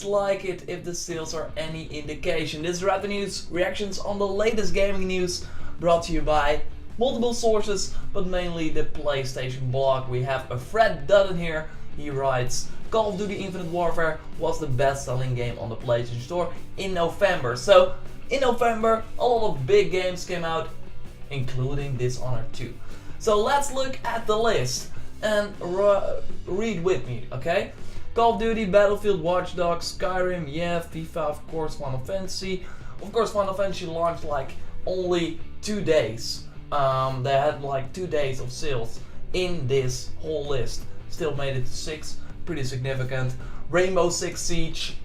Like it if the sales are any indication. This is Rapid News reactions on the latest gaming news, brought to you by multiple sources, but mainly the PlayStation blog. We have a Fred Dutton here. He writes, Call of Duty Infinite Warfare was the best-selling game on the PlayStation Store in November. So in November a lot of big games came out, including Dishonored 2. So let's look at the list and read with me, okay? Call of Duty, Battlefield, Watch Dogs, Skyrim, yeah, FIFA, of course, Final Fantasy. Of course, Final Fantasy launched like only 2 days. They had like 2 days of sales in this whole list. Still made it to 6, pretty significant. Rainbow Six Siege.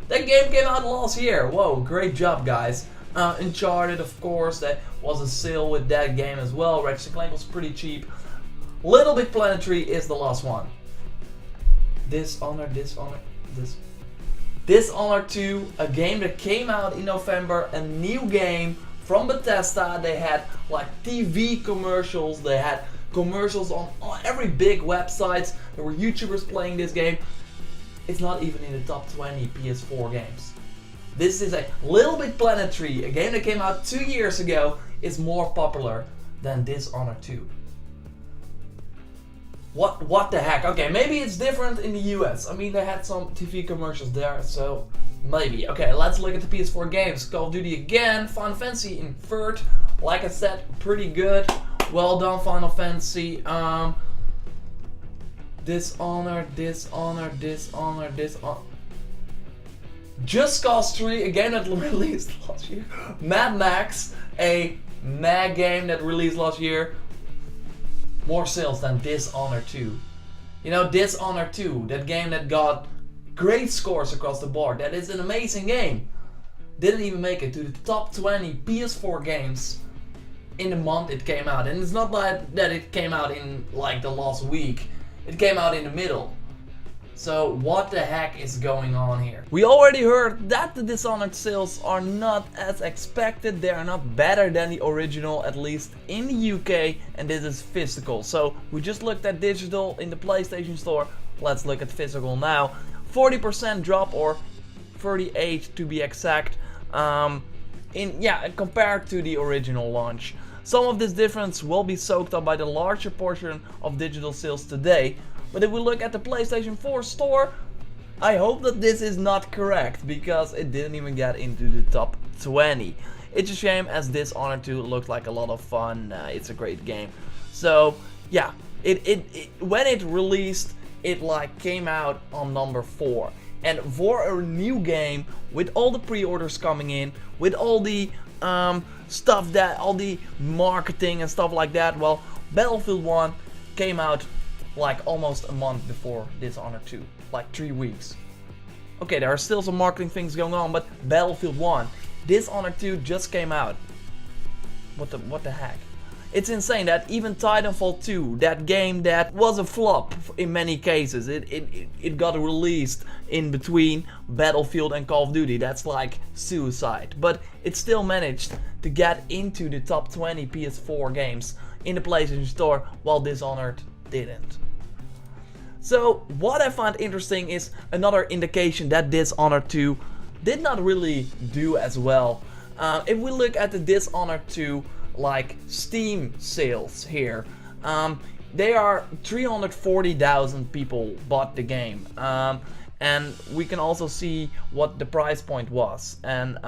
That game came out last year. Whoa, great job, guys. Uncharted, of course, there was a sale with that game as well. Ratchet & Clank was pretty cheap. Little Big Planet 3 is the last one. Dishonored 2, a game that came out in November, a new game from Bethesda. They had like TV commercials, they had commercials on every big websites. There were YouTubers playing this game. It's not even in the top 20 PS4 games. This is a Little Big Planet 3, a game that came out 2 years ago, is more popular than Dishonored 2. What the heck? Okay, maybe it's different in the US. I mean, they had some TV commercials there, so maybe. Okay, let's look at the PS4 games. Call of Duty again, Final Fantasy in third. Like I said, pretty good. Well done, Final Fantasy. Dishonored. Just Cause 3, a game that released last year. Mad Max, a MAG game that released last year. More sales than Dishonored 2. You know, Dishonored 2, that game that got great scores across the board. That is an amazing game. Didn't even make it to the top 20 PS4 games in the month it came out. And it's not like that it came out in like the last week. It came out in the middle. So what the heck is going on here? We already heard that the Dishonored sales are not as expected. They are not better than the original, at least in the UK, and this is physical. So we just looked at digital in the PlayStation Store. Let's look at physical now. 40% drop, or 38 to be exact, compared to the original launch. Some of this difference will be soaked up by the larger portion of digital sales today. But if we look at the PlayStation 4 store, I hope that this is not correct, because it didn't even get into the top 20. It's a shame, as Dishonored 2 looked like a lot of fun. It's a great game. So yeah, when it released, it like came out on number 4. And for a new game, with all the pre-orders coming in, with all the stuff, that all the marketing and stuff like that, well, Battlefield 1 came out like almost a month before Dishonored 2, like 3 weeks. Okay, there are still some marketing things going on, but Battlefield 1, Dishonored 2 just came out. What the heck? It's insane that even Titanfall 2, that game that was a flop in many cases, it got released in between Battlefield and Call of Duty. That's like suicide. But it still managed to get into the top 20 PS4 games in the PlayStation Store, while Dishonored didn't. So what I find interesting is another indication that Dishonored 2 did not really do as well. If we look at the Dishonored 2 like Steam sales here, they are 340,000 people bought the game, and we can also see what the price point was. And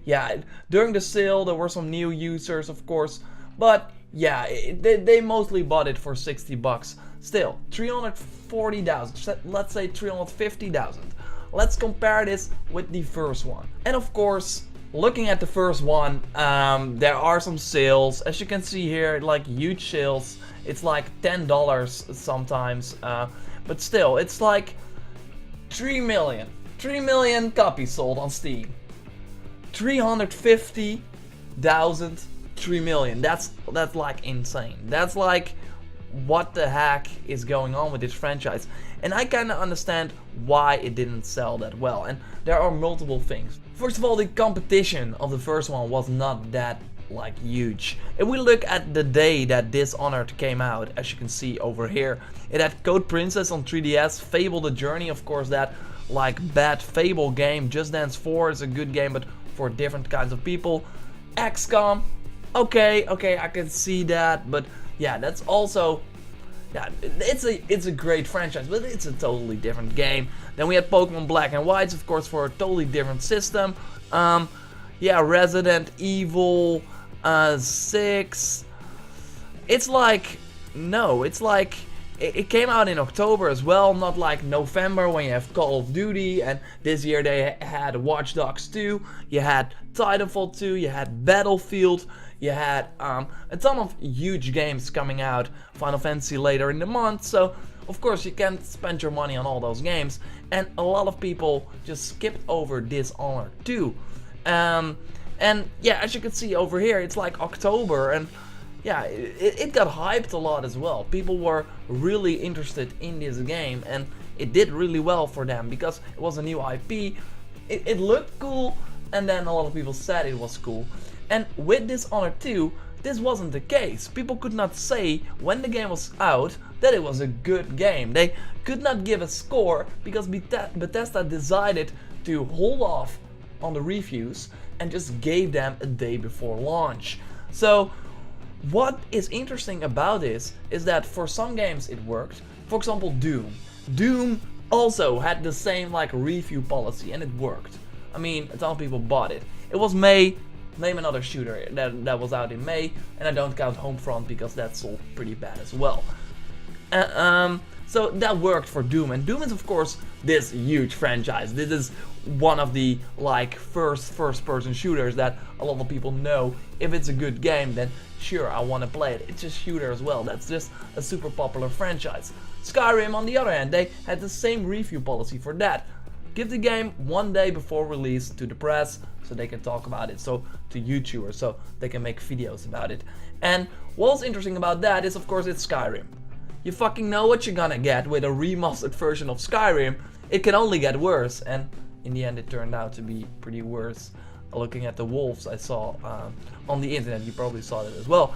yeah, during the sale there were some new users, of course, but yeah, they mostly bought it for $60. Still, 340,000, let's say 350,000. Let's compare this with the first one. And of course, looking at the first one, there are some sales. As you can see here, like huge sales. It's like $10 sometimes. But still, it's like 3 million copies sold on Steam. 350,000, 3 million. That's like insane. That's like, what the heck is going on with this franchise? And I kind of understand why it didn't sell that well, and there are multiple things. First of all, the competition of the first one was not that like huge. If we look at the day that Dishonored came out, as you can see over here, it had Code Princess on 3DS, Fable the Journey, of course, that like bad Fable game. Just Dance 4 is a good game, but for different kinds of people. XCOM, okay, I can see that, but yeah, that's also, yeah, it's a great franchise, but it's a totally different game. Then we had Pokemon Black and White, of course, for a totally different system. Yeah, Resident Evil 6. It's like, no, it's like, it came out in October as well, not like November when you have Call of Duty, and this year they had Watch Dogs 2, you had Titanfall 2, you had Battlefield, you had a ton of huge games coming out, Final Fantasy later in the month, so of course you can't spend your money on all those games, and a lot of people just skipped over Dishonored 2. And yeah, as you can see over here, it's like October, and yeah, it got hyped a lot as well. People were really interested in this game, and it did really well for them because it was a new IP. It looked cool, and then a lot of people said it was cool. And with Dishonored 2, this wasn't the case. People could not say when the game was out that it was a good game. They could not give a score because Bethesda decided to hold off on the reviews and just gave them a day before launch. So what is interesting about this is that for some games it worked. For example, Doom. Doom also had the same like review policy, and it worked. I mean, a ton of people bought it. It was May. Name another shooter that was out in May, and I don't count Homefront because that sold pretty bad as well. So that worked for Doom, and Doom is of course this huge franchise. This is one of the like first-person shooters that a lot of people know. If it's a good game, then sure, I want to play it. It's a shooter as well. That's just a super popular franchise. Skyrim, on the other hand, they had the same review policy for that. Give the game one day before release to the press so they can talk about it, so to YouTubers so they can make videos about it. And what's interesting about that is of course it's Skyrim. You fucking know what you're gonna get with a remastered version of Skyrim. It can only get worse, and in the end it turned out to be pretty worse. Looking at the wolves I saw on the internet, you probably saw that as well.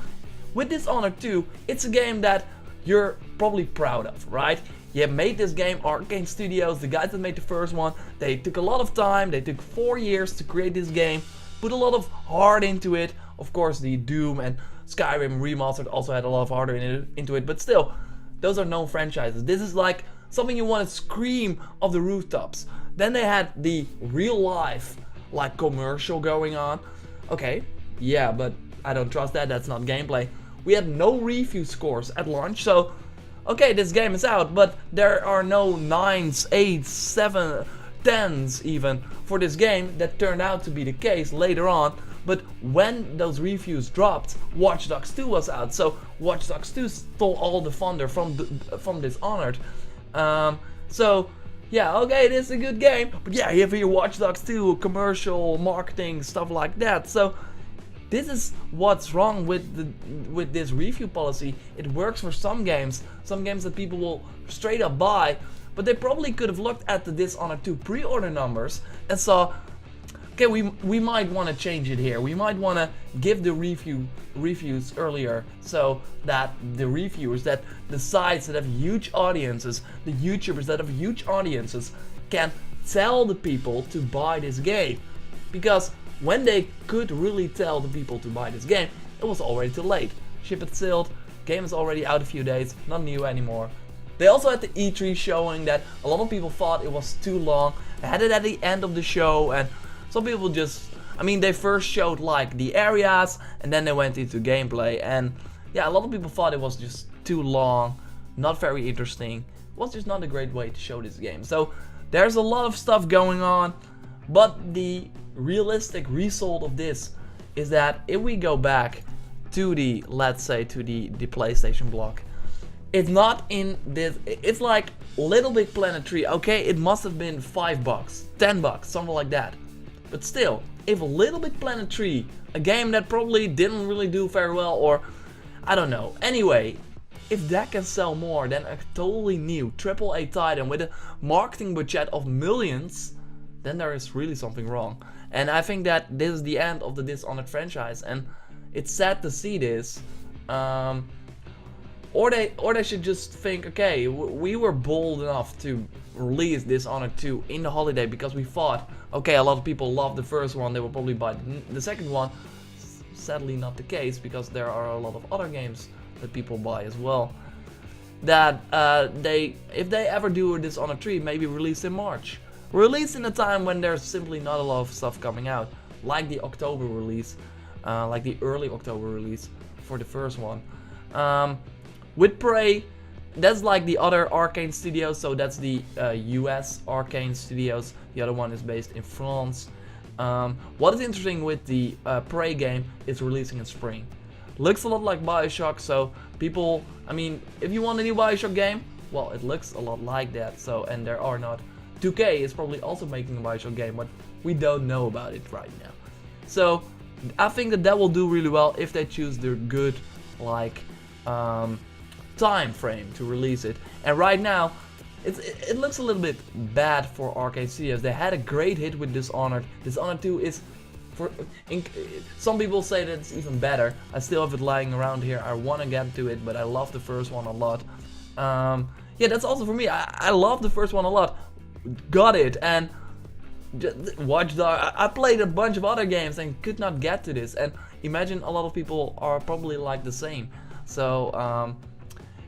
With Dishonored 2, it's a game that you're probably proud of, right? You made this game, Arcane Studios, the guys that made the first one, they took a lot of time, they took 4 years to create this game, put a lot of heart into it. Of course, the Doom and Skyrim remastered also had a lot of heart into it, but still, those are known franchises. This is like something you want to scream off the rooftops. Then they had the real life like commercial going on. Okay, yeah, but I don't trust that, that's not gameplay. We had no review scores at launch, so okay, this game is out, but there are no 9s, 8s, 7s, 10s even for this game. That turned out to be the case later on, but when those reviews dropped, Watch Dogs 2 was out, so Watch Dogs 2 stole all the thunder from Dishonored. So yeah, okay, this is a good game, but yeah, you have here Watch Dogs 2, commercial, marketing, stuff like that. So this is what's wrong with this review policy. It works for some games that people will straight up buy, but they probably could have looked at the Dishonored 2 pre-order numbers and saw, okay, we might want to change it here. We might want to give the reviews earlier so that the reviewers, that the sites that have huge audiences, the YouTubers that have huge audiences can tell the people to buy this game. Because when they could really tell the people to buy this game, it was already too late. Ship it sailed, game is already out a few days, not new anymore. They also had the E3 showing that a lot of people thought it was too long. They had it at the end of the show, and some people just, I mean, they first showed like the areas and then they went into gameplay, and yeah, a lot of people thought it was just too long, not very interesting. It was just not a great way to show this game. So there's a lot of stuff going on, but the realistic result of this is that if we go back to the, let's say, to the PlayStation block, it's not in this, it's like Little Big Planet 3. Okay, it must have been $5, $10, something like that. But still, if Little Big Planet 3, a game that probably didn't really do very well, or I don't know, anyway, if that can sell more than a totally new AAA title with a marketing budget of millions, then there is really something wrong. And I think that this is the end of the Dishonored franchise, and it's sad to see this. Or they should just think, okay, we were bold enough to release Dishonored 2 in the holiday because we thought, okay, a lot of people loved the first one, they will probably buy the second one. Sadly not the case, because there are a lot of other games that people buy as well. That if they ever do a Dishonored 3, maybe release in March. Release in a time when there's simply not a lot of stuff coming out, like the October release, like the early October release for the first one. With Prey, that's like the other Arcane Studios, so that's the US Arcane Studios. The other one is based in France. What is interesting with the Prey game is releasing in spring. Looks a lot like Bioshock, so people, I mean, if you want a new Bioshock game, well, it looks a lot like that. So, and there are not. 2K is probably also making a Bioshock game, but we don't know about it right now. So, I think that will do really well if they choose the good, like, time frame to release it. And right now, it looks a little bit bad for Arcane Studios. They had a great hit with Dishonored. Dishonored 2 is, some people say that it's even better. I still have it lying around here. I want to get to it, but I love the first one a lot. Yeah, that's also for me. I love the first one a lot. Got it, and Watch Dogs. I played a bunch of other games and could not get to this. And imagine a lot of people are probably like the same. So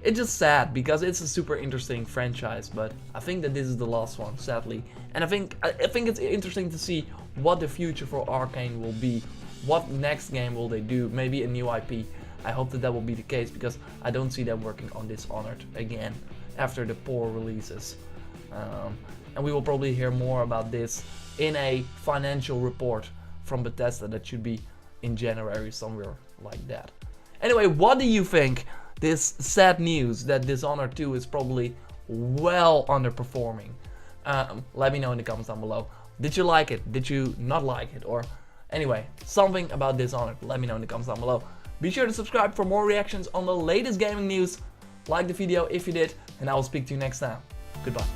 it's just sad because it's a super interesting franchise, but I think that this is the last one, sadly. And I think it's interesting to see what the future for Arcane will be. What next game will they do? Maybe a new IP. I hope that will be the case, because I don't see them working on Dishonored again after the poor releases. And we will probably hear more about this in a financial report from Bethesda that should be in January, somewhere like that. Anyway, what do you think? This sad news that Dishonored 2 is probably well underperforming. Let me know in the comments down below. Did you like it? Did you not like it? Or anyway, something about Dishonored. Let me know in the comments down below. Be sure to subscribe for more reactions on the latest gaming news. Like the video if you did, and I will speak to you next time. Goodbye.